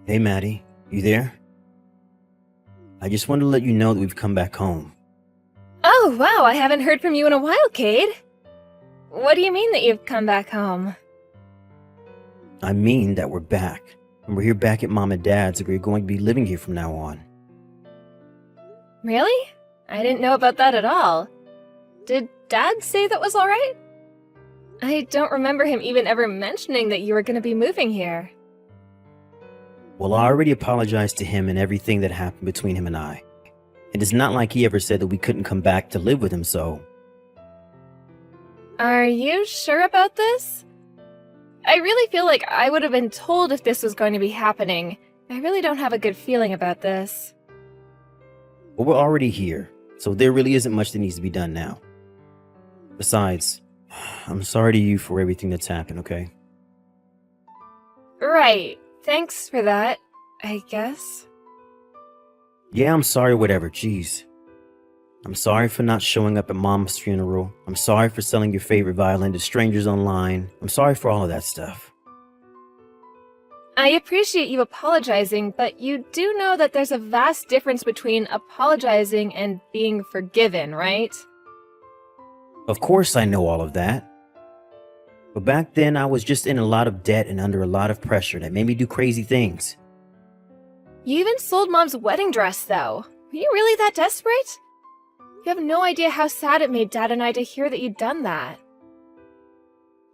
Hey, Maddie, you there? I just wanted to let you know that we've come back home. Oh, wow, I haven't heard from you in a while, Cade. What do you mean that you've come back home? I mean that we're back, and we're here back at Mom and Dad's, and we're going to be living here from now on. Really? I didn't know about that at all. Did Dad say that was alright? I don't remember him even ever mentioning that you were going to be moving here. Well, I already apologized to him and everything that happened between him and I. It's not like he ever said that we couldn't come back to live with him, so... Are you sure about this? I really feel like I would have been told if this was going to be happening. I really don't have a good feeling about this. Well, we're already here, so there really isn't much that needs to be done now. Besides, I'm sorry to you for everything that's happened, okay? Right. Thanks for that, I guess. Yeah, I'm sorry, whatever, jeez. I'm sorry for not showing up at Mom's funeral. I'm sorry for selling your favorite violin to strangers online. I'm sorry for all of that stuff. I appreciate you apologizing, but you do know that there's a vast difference between apologizing and being forgiven, right? Of course I know all of that. But back then I was just in a lot of debt and under a lot of pressure that made me do crazy things. You even sold Mom's wedding dress, though. Were you really that desperate? You have no idea how sad it made Dad and I to hear that you'd done that.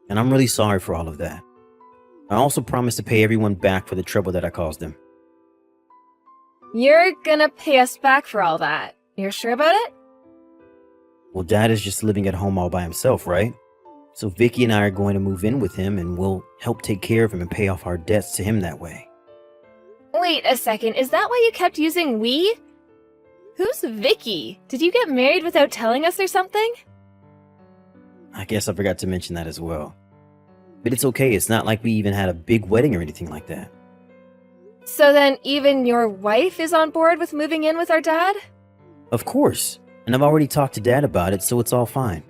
And I'm really sorry for all of that. I also promised to pay everyone back for the trouble that I caused them. You're gonna pay us back for all that. You're sure about it? Well, Dad is just living at home all by himself, right? So Vicky and I are going to move in with him and we'll help take care of him and pay off our debts to him that way. Wait a second, is that why you kept using we? Who's Vicky? Did you get married without telling us or something? I guess I forgot to mention that as well. But it's okay, it's not like we even had a big wedding or anything like that. So then even your wife is on board with moving in with our dad? Of course, and I've already talked to Dad about it, so it's all fine.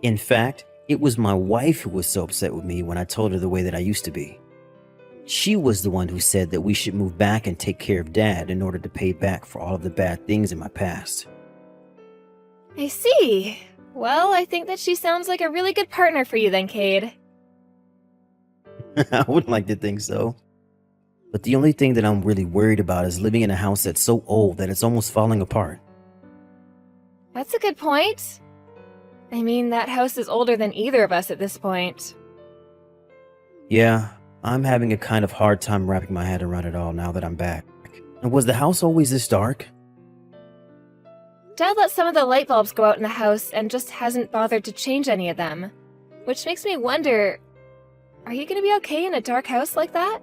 In fact, it was my wife who was so upset with me when I told her the way that I used to be. She was the one who said that we should move back and take care of Dad in order to pay back for all of the bad things in my past. I see. Well, I think that she sounds like a really good partner for you then, Cade. I would like to think so. But the only thing that I'm really worried about is living in a house that's so old that it's almost falling apart. That's a good point. I mean, that house is older than either of us at this point. Yeah, I'm having a kind of hard time wrapping my head around it all now that I'm back. And was the house always this dark? Dad let some of the light bulbs go out in the house and just hasn't bothered to change any of them. Which makes me wonder, are you gonna be okay in a dark house like that?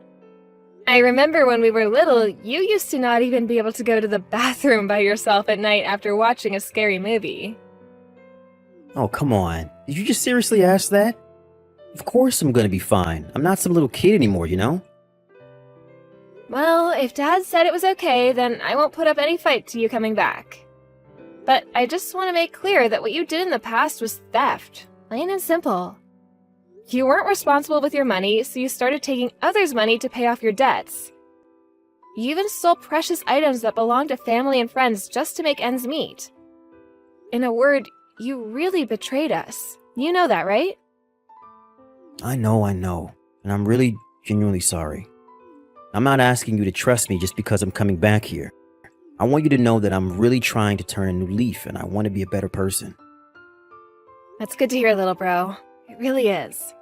I remember when we were little, you used to not even be able to go to the bathroom by yourself at night after watching a scary movie. Oh, come on. Did you just seriously ask that? Of course I'm gonna be fine. I'm not some little kid anymore, you know? Well, if Dad said it was okay, then I won't put up any fight to you coming back. But I just want to make clear that what you did in the past was theft, plain and simple. You weren't responsible with your money, so you started taking others' money to pay off your debts. You even stole precious items that belonged to family and friends just to make ends meet. In a word, you really betrayed us. You know that, right? I know, and I'm really genuinely sorry. I'm not asking you to trust me just because I'm coming back here. I want you to know that I'm really trying to turn a new leaf and I want to be a better person. That's good to hear, little bro. It really is.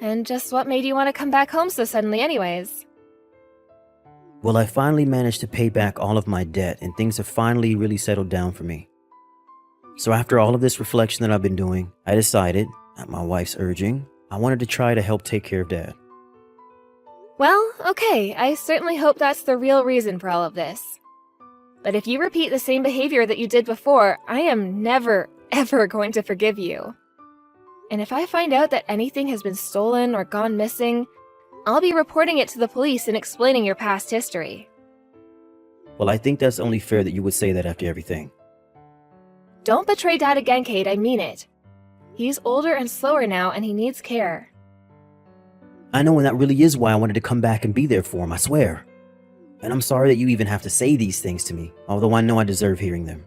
And just what made you want to come back home so suddenly anyways? Well, I finally managed to pay back all of my debt and things have finally really settled down for me. So after all of this reflection that I've been doing, I decided, at my wife's urging, I wanted to try to help take care of Dad. Well, okay, I certainly hope that's the real reason for all of this. But if you repeat the same behavior that you did before, I am never, ever going to forgive you. And if I find out that anything has been stolen or gone missing, I'll be reporting it to the police and explaining your past history. Well, I think that's only fair that you would say that after everything. Don't betray Dad again, Kate, I mean it. He's older and slower now and he needs care. I know, and that really is why I wanted to come back and be there for him, I swear. And I'm sorry that you even have to say these things to me, although I know I deserve hearing them.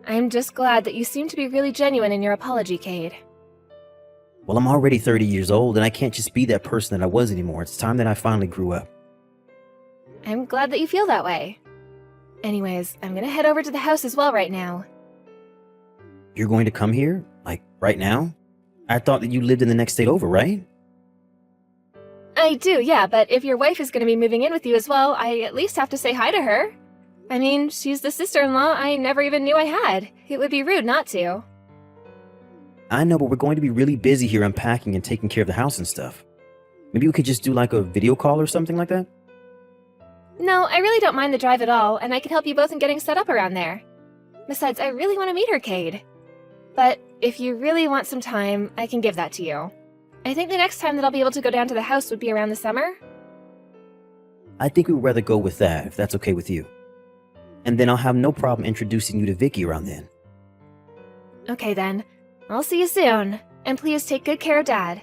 I'm just glad that you seem to be really genuine in your apology, Cade. Well, I'm already 30 years old, and I can't just be that person that I was anymore. It's time that I finally grew up. I'm glad that you feel that way. Anyways, I'm gonna head over to the house as well right now. You're going to come here? Like, right now? I thought that you lived in the next state over, right? I do, yeah, but if your wife is gonna be moving in with you as well, I at least have to say hi to her. I mean, she's the sister-in-law I never even knew I had. It would be rude not to. I know, but we're going to be really busy here unpacking and taking care of the house and stuff. Maybe we could just do like a video call or something like that? No, I really don't mind the drive at all, and I can help you both in getting set up around there. Besides, I really want to meet her, Cade. But if you really want some time, I can give that to you. I think the next time that I'll be able to go down to the house would be around the summer. I think we'd rather go with that, if that's okay with you. And then I'll have no problem introducing you to Vicky around then. Okay then. I'll see you soon. And please take good care of Dad.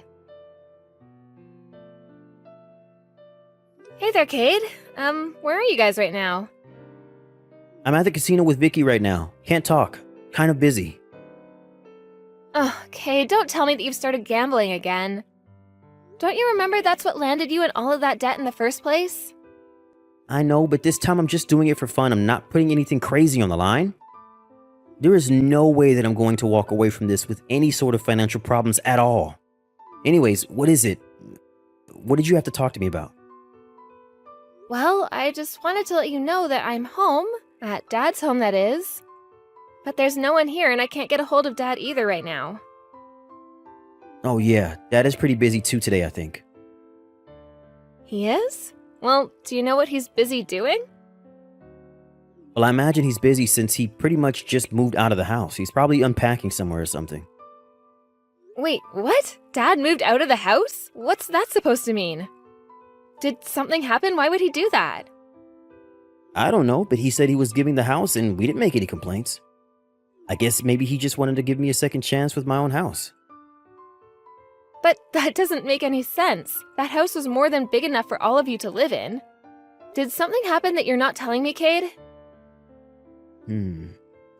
Hey there, Cade. Where are you guys right now? I'm at the casino with Vicky right now. Can't talk. Kind of busy. Oh, Cade, don't tell me that you've started gambling again. Don't you remember that's what landed you in all of that debt in the first place? I know, but this time I'm just doing it for fun. I'm not putting anything crazy on the line. There is no way that I'm going to walk away from this with any sort of financial problems at all. Anyways, what is it? What did you have to talk to me about? Well, I just wanted to let you know that I'm home. At Dad's home, that is. But there's no one here and I can't get a hold of Dad either right now. Oh yeah, Dad is pretty busy too today, I think. He is? Well, do you know what he's busy doing? Well, I imagine he's busy since he pretty much just moved out of the house. He's probably unpacking somewhere or something. Wait, what? Dad moved out of the house? What's that supposed to mean? Did something happen? Why would he do that? I don't know, but he said he was giving the house and we didn't make any complaints. I guess maybe he just wanted to give me a second chance with my own house. But that doesn't make any sense. That house was more than big enough for all of you to live in. Did something happen that you're not telling me, Cade?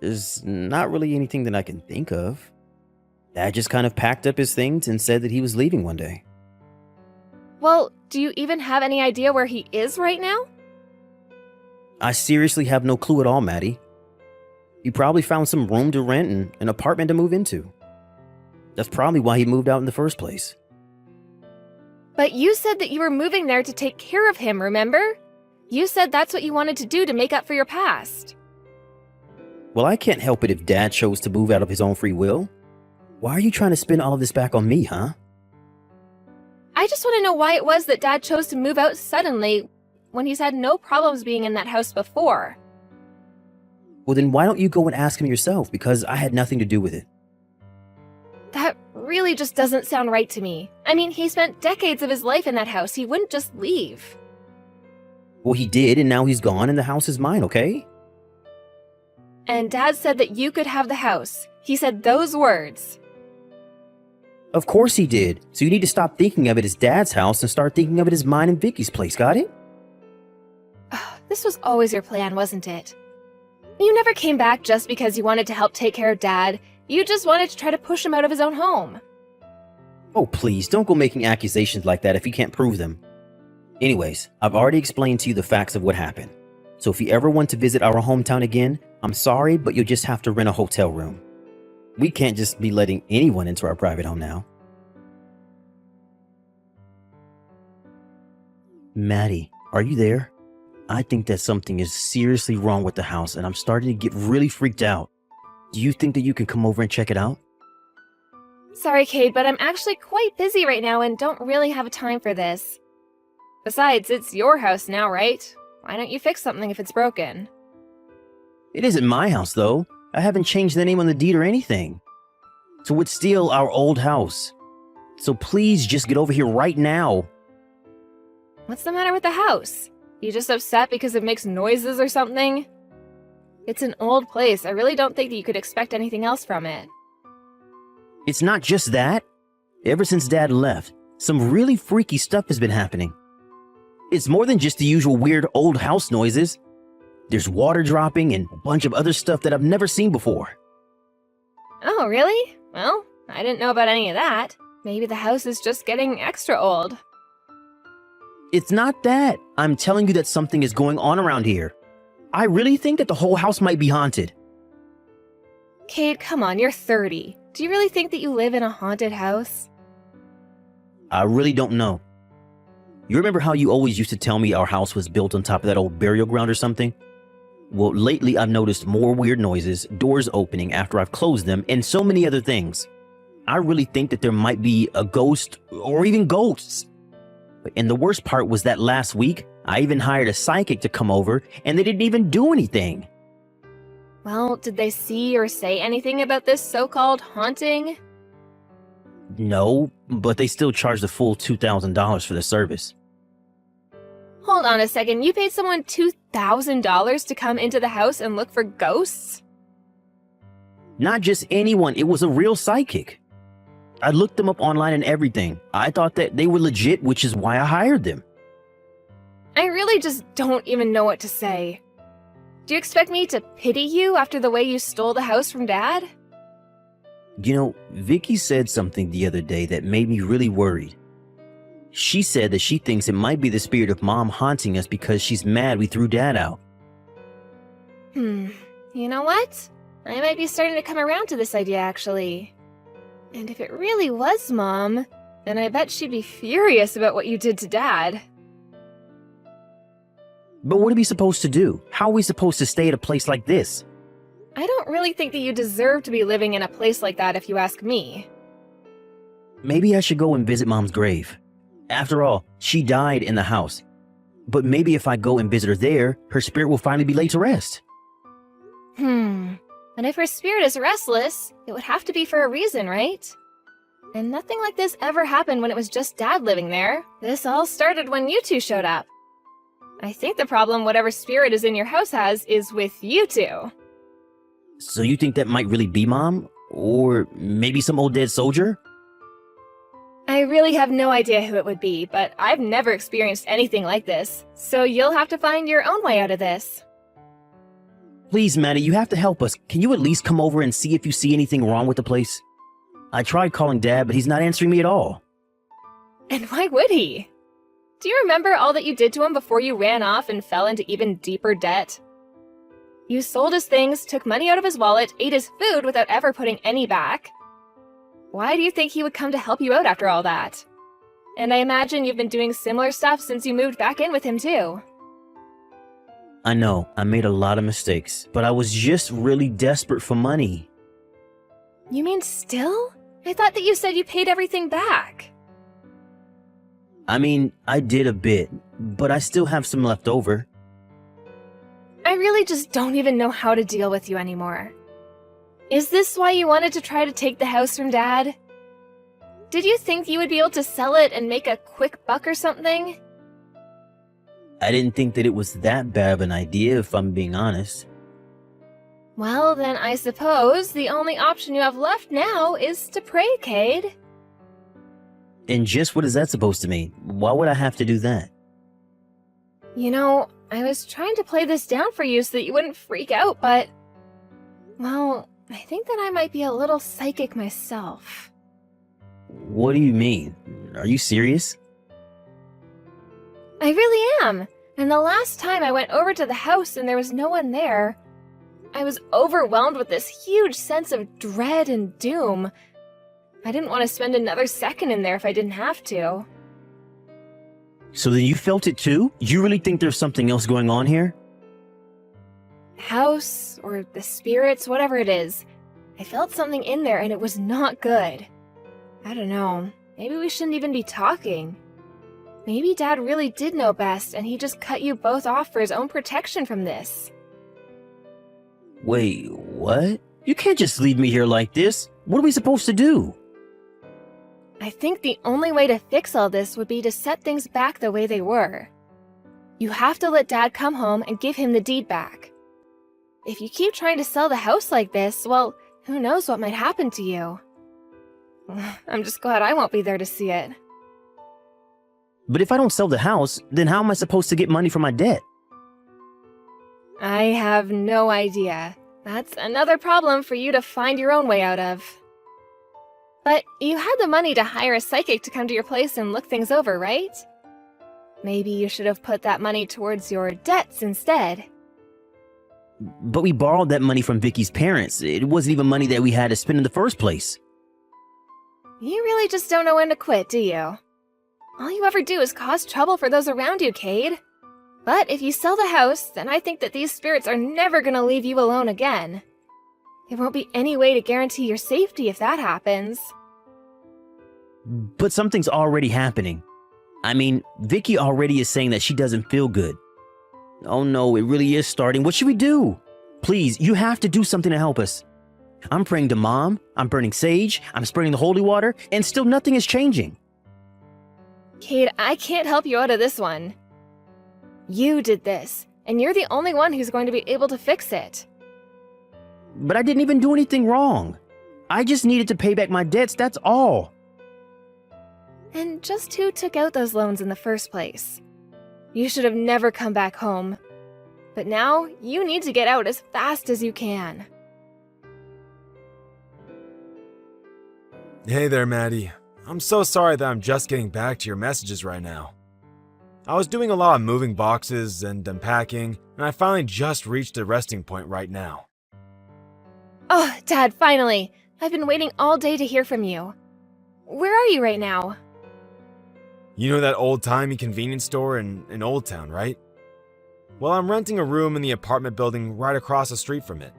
There's not really anything that I can think of. Dad just kind of packed up his things and said that he was leaving one day. Well, do you even have any idea where he is right now? I seriously have no clue at all, Maddie. He probably found some room to rent and an apartment to move into. That's probably why he moved out in the first place. But you said that you were moving there to take care of him, remember? You said that's what you wanted to do to make up for your past. Well, I can't help it if Dad chose to move out of his own free will. Why are you trying to spin all of this back on me, huh? I just want to know why it was that Dad chose to move out suddenly when he's had no problems being in that house before. Well, then why don't you go and ask him yourself, because I had nothing to do with it. That really just doesn't sound right to me. I mean, he spent decades of his life in that house. He wouldn't just leave. Well, he did, and now he's gone, and the house is mine, okay? And Dad said that you could have the house. He said those words. Of course he did. So you need to stop thinking of it as Dad's house and start thinking of it as mine and Vicky's place, got it? This was always your plan, wasn't it? You never came back just because you wanted to help take care of Dad. You just wanted to try to push him out of his own home. Oh, please, don't go making accusations like that if you can't prove them. Anyways, I've already explained to you the facts of what happened. So if you ever want to visit our hometown again, I'm sorry, but you'll just have to rent a hotel room. We can't just be letting anyone into our private home now. Maddie, are you there? I think that something is seriously wrong with the house and I'm starting to get really freaked out. Do you think that you can come over and check it out? Sorry, Cade, but I'm actually quite busy right now and don't really have time for this. Besides, it's your house now, right? Why don't you fix something if it's broken? It isn't my house, though. I haven't changed the name on the deed or anything. So it's still our old house. So please just get over here right now. What's the matter with the house? You just upset because it makes noises or something? It's an old place. I really don't think that you could expect anything else from it. It's not just that. Ever since Dad left, Some really freaky stuff has been happening. It's more than just the usual weird old house noises. There's water dropping and a bunch of other stuff that I've never seen before. Oh, really? Well, I didn't know about any of that. Maybe the house is just getting extra old. It's not that. I'm telling you that something is going on around here. I really think that the whole house might be haunted. Cade, come on, you're 30. Do you really think that you live in a haunted house? I really don't know. You remember how you always used to tell me our house was built on top of that old burial ground or something? Well, lately I've noticed more weird noises, doors opening after I've closed them, and so many other things. I really think that there might be a ghost or even ghosts. And the worst part was that last week, I even hired a psychic to come over, and they didn't even do anything. Well, did they see or say anything about this so-called haunting? No, but they still charged the full $2,000 for the service. Hold on a second, you paid someone $2,000 to come into the house and look for ghosts? Not just anyone, it was a real psychic. I looked them up online and everything. I thought that they were legit, which is why I hired them. I really just don't even know what to say. Do you expect me to pity you after the way you stole the house from Dad? You know, Vicky said something the other day that made me really worried. She said that she thinks it might be the spirit of Mom haunting us because she's mad we threw Dad out. You know what? I might be starting to come around to this idea, actually. And if it really was Mom, then I bet she'd be furious about what you did to Dad. But what are we supposed to do? How are we supposed to stay at a place like this? I don't really think that you deserve to be living in a place like that if you ask me. Maybe I should go and visit Mom's grave. After all, she died in the house. But maybe if I go and visit her there, her spirit will finally be laid to rest. And if her spirit is restless, it would have to be for a reason, right? And nothing like this ever happened when it was just Dad living there. This all started when you two showed up. I think the problem whatever spirit is in your house has is with you two. So you think that might really be Mom? Or maybe some old dead soldier? I really have no idea who it would be, but I've never experienced anything like this, so you'll have to find your own way out of this. Please, Maddie, you have to help us. Can you at least come over and see if you see anything wrong with the place? I tried calling Dad, but he's not answering me at all. And why would he? Do you remember all that you did to him before you ran off and fell into even deeper debt? You sold his things, took money out of his wallet, ate his food without ever putting any back. Why do you think he would come to help you out after all that? And I imagine you've been doing similar stuff since you moved back in with him too. I know, I made a lot of mistakes, but I was just really desperate for money. You mean still? I thought that you said you paid everything back. I mean, I did a bit, but I still have some left over. I really just don't even know how to deal with you anymore. Is this why you wanted to try to take the house from Dad? Did you think you would be able to sell it and make a quick buck or something? I didn't think that it was that bad of an idea, if I'm being honest. Well, then I suppose the only option you have left now is to pray, Cade. And just what is that supposed to mean? Why would I have to do that? You know, I was trying to play this down for you so that you wouldn't freak out, but... well, I think that I might be a little psychic myself. What do you mean? Are you serious? I really am. And the last time I went over to the house and there was no one there, I was overwhelmed with this huge sense of dread and doom. I didn't want to spend another second in there if I didn't have to. So then you felt it too? You really think there's something else going on here? House, or the spirits, whatever it is. I felt something in there and it was not good. I don't know. Maybe we shouldn't even be talking. Maybe Dad really did know best and he just cut you both off for his own protection from this. Wait, what? You can't just leave me here like this. What are we supposed to do? I think the only way to fix all this would be to set things back the way they were. You have to let Dad come home and give him the deed back. If you keep trying to sell the house like this, well, who knows what might happen to you. I'm just glad I won't be there to see it. But if I don't sell the house, then how am I supposed to get money for my debt? I have no idea. That's another problem for you to find your own way out of. But you had the money to hire a psychic to come to your place and look things over, right? Maybe you should have put that money towards your debts instead. But we borrowed that money from Vicky's parents. It wasn't even money that we had to spend in the first place. You really just don't know when to quit, do you? All you ever do is cause trouble for those around you, Cade. But if you sell the house, then I think that these spirits are never gonna leave you alone again. There won't be any way to guarantee your safety if that happens. But something's already happening. I mean, Vicky already is saying that she doesn't feel good. Oh no, it really is starting. What should we do? Please, you have to do something to help us. I'm praying to Mom, I'm burning sage, I'm spraying the holy water, and still nothing is changing. Cade, I can't help you out of this one. You did this, and you're the only one who's going to be able to fix it. But I didn't even do anything wrong. I just needed to pay back my debts, that's all. And just who took out those loans in the first place? You should have never come back home. But now, you need to get out as fast as you can. Hey there, Maddie. I'm so sorry that I'm just getting back to your messages right now. I was doing a lot of moving boxes and unpacking, and I finally just reached a resting point right now. Oh, Dad, finally! I've been waiting all day to hear from you. Where are you right now? You know that old-timey convenience store in Old Town, right? Well, I'm renting a room in the apartment building right across the street from it.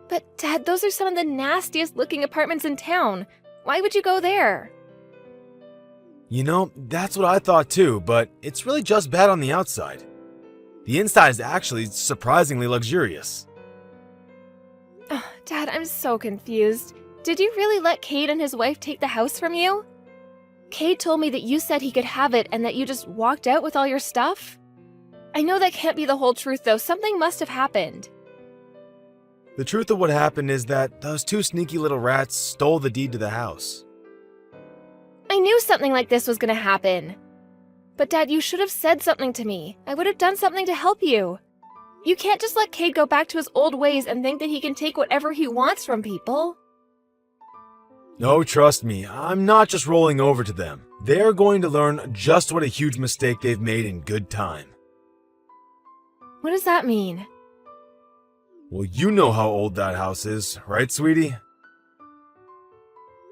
But, Dad, those are some of the nastiest-looking apartments in town. Why would you go there? You know, that's what I thought too, but it's really just bad on the outside. The inside is actually surprisingly luxurious. Oh, Dad, I'm so confused. Did you really let Cade and his wife take the house from you? Cade told me that you said he could have it and that you just walked out with all your stuff. I know that can't be the whole truth, though. Something must have happened. The truth of what happened is that those two sneaky little rats stole the deed to the house. I knew something like this was going to happen. But, Dad, you should have said something to me. I would have done something to help you. You can't just let Cade go back to his old ways and think that he can take whatever he wants from people. No, trust me, I'm not just rolling over to them. They're going to learn just what a huge mistake they've made in good time. What does that mean? Well, you know how old that house is, right, sweetie?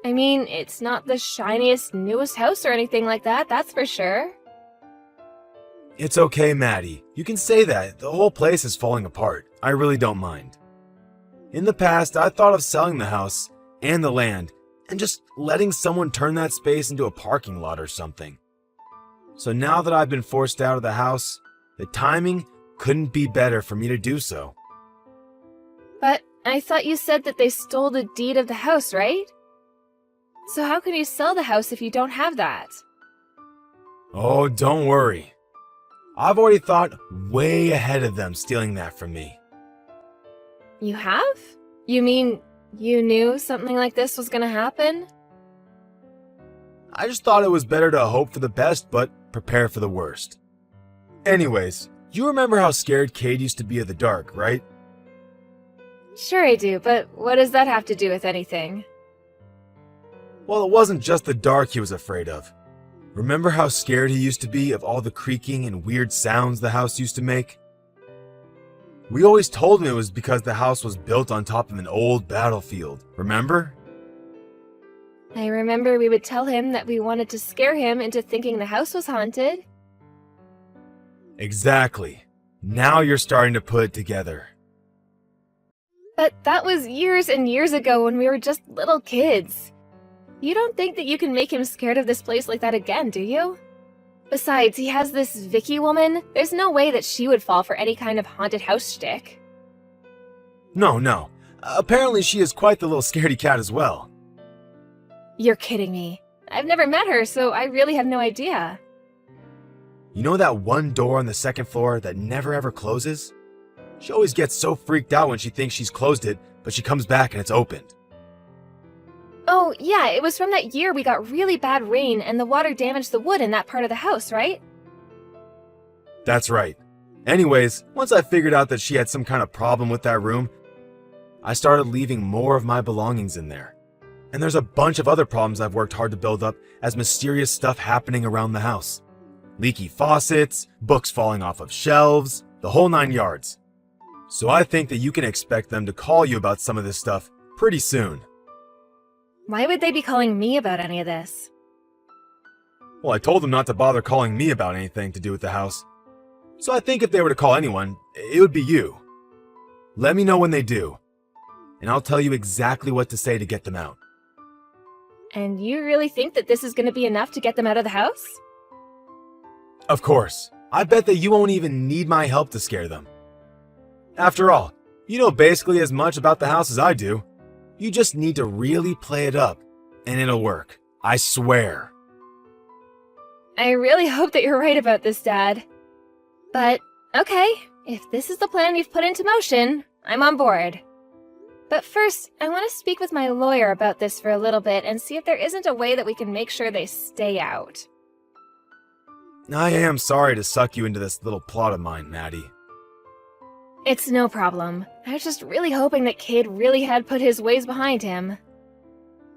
I mean, it's not the shiniest, newest house or anything like that, that's for sure. It's okay, Maddie. You can say that. The whole place is falling apart. I really don't mind. In the past, I thought of selling the house and the land and just letting someone turn that space into a parking lot or something. So now that I've been forced out of the house, the timing couldn't be better for me to do so. But I thought you said that they stole the deed of the house, right? So how can you sell the house if you don't have that? Oh, don't worry. I've already thought way ahead of them stealing that from me. You have? You mean you knew something like this was gonna happen? I just thought it was better to hope for the best, but prepare for the worst. Anyways, you remember how scared Cade used to be of the dark, right? Sure I do, but what does that have to do with anything? Well, it wasn't just the dark he was afraid of. Remember how scared he used to be of all the creaking and weird sounds the house used to make? We always told him it was because the house was built on top of an old battlefield, remember? I remember we would tell him that we wanted to scare him into thinking the house was haunted. Exactly. Now you're starting to put it together. But that was years and years ago when we were just little kids. You don't think that you can make him scared of this place like that again, do you? Besides, he has this Vicky woman. There's no way that she would fall for any kind of haunted house shtick. No. Apparently she is quite the little scaredy cat as well. You're kidding me. I've never met her, so I really have no idea. You know that one door on the second floor that never ever closes? She always gets so freaked out when she thinks she's closed it, but she comes back and it's opened. Oh, yeah, it was from that year we got really bad rain and the water damaged the wood in that part of the house, right? That's right. Anyways, once I figured out that she had some kind of problem with that room, I started leaving more of my belongings in there. And there's a bunch of other problems I've worked hard to build up as mysterious stuff happening around the house. Leaky faucets, books falling off of shelves, the whole 9 yards. So I think that you can expect them to call you about some of this stuff pretty soon. Why would they be calling me about any of this? Well, I told them not to bother calling me about anything to do with the house. So I think if they were to call anyone, it would be you. Let me know when they do, and I'll tell you exactly what to say to get them out. And you really think that this is going to be enough to get them out of the house? Of course. I bet that you won't even need my help to scare them. After all, you know basically as much about the house as I do. You just need to really play it up, and it'll work. I swear. I really hope that you're right about this, Dad. But, okay, if this is the plan you've put into motion, I'm on board. But first, I want to speak with my lawyer about this for a little bit and see if there isn't a way that we can make sure they stay out. I am sorry to suck you into this little plot of mine, Maddie. It's no problem. I was just really hoping that Cade really had put his ways behind him.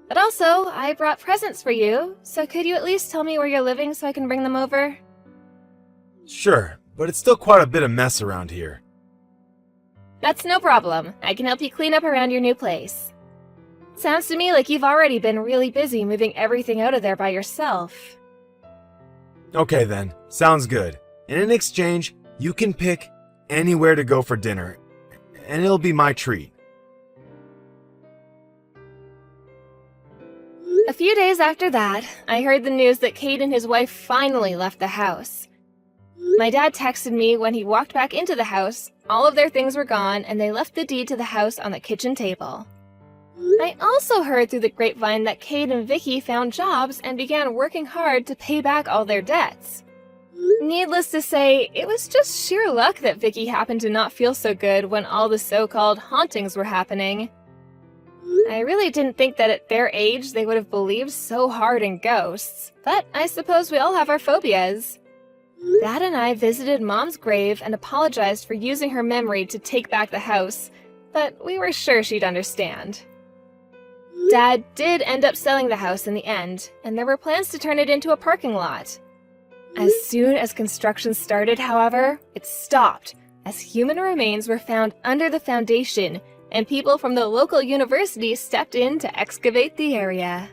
But also, I brought presents for you, so could you at least tell me where you're living so I can bring them over? Sure, but it's still quite a bit of mess around here. That's no problem. I can help you clean up around your new place. Sounds to me like you've already been really busy moving everything out of there by yourself. Okay then, sounds good. And in exchange, you can pick anywhere to go for dinner, and it'll be my treat. A few days after that, I heard the news that Cade and his wife finally left the house. My dad texted me when he walked back into the house. All of their things were gone, and they left the deed to the house on the kitchen table. I also heard through the grapevine that Cade and Vicky found jobs and began working hard to pay back all their debts. Needless to say, it was just sheer luck that Vicky happened to not feel so good when all the so-called hauntings were happening. I really didn't think that at their age they would have believed so hard in ghosts, but I suppose we all have our phobias. Dad and I visited Mom's grave and apologized for using her memory to take back the house, but we were sure she'd understand. Dad did end up selling the house in the end, and there were plans to turn it into a parking lot. As soon as construction started, however, it stopped, as human remains were found under the foundation, and people from the local university stepped in to excavate the area.